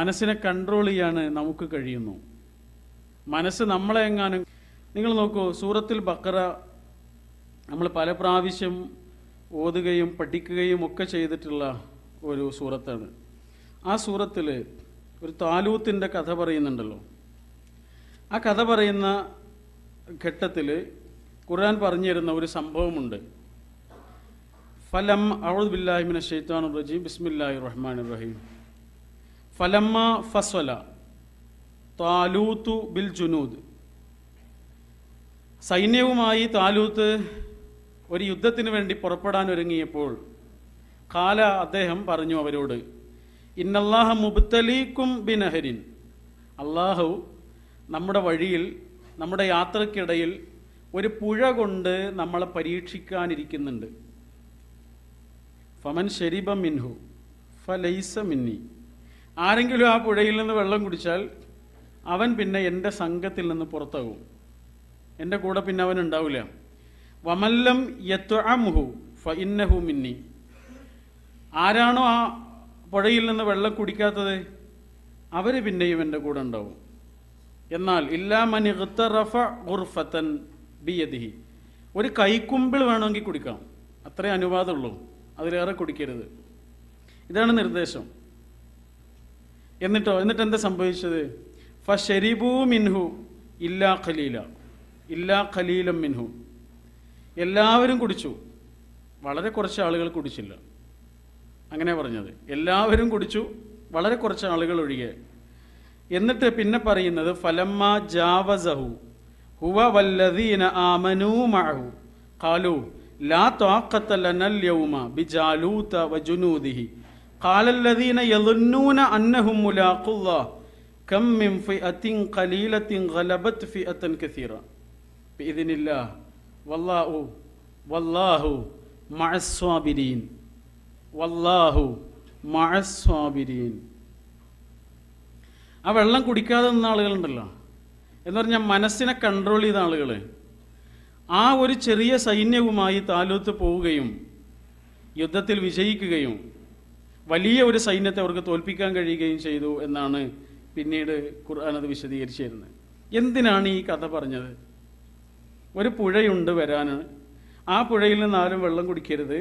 മനസ്സിനെ കൺട്രോൾ ചെയ്യാൻ നമുക്ക് കഴിയുന്നു. മനസ്സ് നമ്മളെ എങ്ങാനും, നിങ്ങൾ നോക്കൂ, സൂറത്തുൽ ബഖറ നമ്മൾ പല പ്രാവശ്യം ഓതുകയും പഠിക്കുകയും ഒക്കെ ചെയ്തിട്ടുള്ള ഒരു സൂറത്താണ്. ആ സൂറത്തിൽ ഒരു താലൂത്തിൻ്റെ കഥ പറയുന്നുണ്ടല്ലോ. ആ കഥ പറയുന്ന ഘട്ടത്തിൽ ഖുർആൻ പറഞ്ഞു തരുന്ന ഒരു സംഭവമുണ്ട്. ഫലം അഊദു ബില്ലാഹി മിനശ് ശൈത്വാനിർ റജീം ബിസ്മില്ലാഹിർ റഹ്മാനിർ റഹീം ഫലമ്മ ഫസ്വല താലൂത്തു ബിൽ ജുനൂദ്. സൈന്യവുമായി താലൂത്ത് ഒരു യുദ്ധത്തിന് വേണ്ടി പുറപ്പെടാൻ ഒരുങ്ങിയപ്പോൾ കാല അദ്ദേഹം പറഞ്ഞു അവരോട്, ഇന്നല്ലാഹ മുബ്തലീക്കും ബിനഹരിൻ, അള്ളാഹു നമ്മുടെ വഴിയിൽ, നമ്മുടെ യാത്രക്കിടയിൽ ഒരു പുഴ കൊണ്ട് നമ്മളെ പരീക്ഷിക്കാനിരിക്കുന്നുണ്ട്. ഫമൻ ശരിബ മിൻഹു ഫലൈസ മിന്നി, ആരെങ്കിലും ആ പുഴയിൽ നിന്ന് വെള്ളം കുടിച്ചാൽ അവൻ പിന്നെ എൻ്റെ സംഘത്തിൽ നിന്ന് പുറത്താകും, എൻ്റെ കൂടെ പിന്നെ അവൻ ഉണ്ടാവില്ല. വമല്ലം യത്അംഹു ഫഇന്നഹു മിന്നി, ആരാണോ ആ പുഴയിൽ നിന്ന് വെള്ളം കുടിക്കാത്തത് അവർ പിന്നെയും എൻ്റെ കൂടെ ഉണ്ടാവും. എന്നാൽ ഇല്ലാ മൻ ഇഗ്തറഫ ഗുർഫതൻ ബിയദിഹി, ഒരു കൈക്കുമ്പിൾ വേണമെങ്കിൽ കുടിക്കാം, അത്രേ അനുവാദമുള്ളൂ, അതിലേറെ കുടിക്കരുത്. ഇതാണ് നിർദ്ദേശം. എന്നിട്ട് എന്താ സംഭവിച്ചത്? ഫശരിബൂ മിൻഹു ഇല്ലാ ഖലീല, ഇല്ലാ ഖലീലം മിൻഹു, എല്ലാവരും കുടിച്ചു, വളരെ കുറച്ച് ആളുകൾ കുടിച്ചില്ല. അങ്ങനെ പറഞ്ഞത്, എല്ലാവരും കുടിച്ചു, വളരെ കുറച്ച് ആളുകൾ ഒഴികെ. എന്നിട്ട് പിന്നെ പറയുന്നത് ഫലമ്മ ജാവസഹു ഹുവ വല്ലദീന ആമനൂ മഅഹു ഖാലൂ ലാ ത്വാഖത ലനൽ യൗമ ബിജാലൂത വജുനൂദിഹി ഖാലല്ലദീന യظنون അന്നഹും മുലാഖുല്ലാഹ് കം മിൻ ഫിഅത്തിൻ ഖലീലത്തിൻ ഗലബത് ഫിഅത്തൻ കസീറ ബിഇذനില്ലാഹ് വല്ലാഹു മഅസ് സ്വാബിരീൻ, വല്ലാഹു മഅസ് സ്വാബിരീൻ. ആ വെള്ളം കുടിക്കാതെ നിന്ന ആളുകളുണ്ടല്ലോ, എന്ന് പറഞ്ഞാൽ മനസ്സിനെ കൺട്രോൾ ചെയ്ത ആളുകൾ, ആ ഒരു ചെറിയ സൈന്യവുമായി താലൂത്ത് പോവുകയും യുദ്ധത്തിൽ വിജയിക്കുകയും വലിയ ഒരു സൈന്യത്തെ അവർക്ക് തോൽപ്പിക്കാൻ കഴിയുകയും ചെയ്തു എന്നാണ് പിന്നീട് ഖുർആൻ അത് വിശദീകരിച്ചു തരുന്നത്. എന്തിനാണ് ഈ കഥ പറഞ്ഞത്? ഒരു പുഴയുണ്ട് വരാൻ, ആ പുഴയിൽ നിന്ന് ആരും വെള്ളം കുടിക്കരുത്,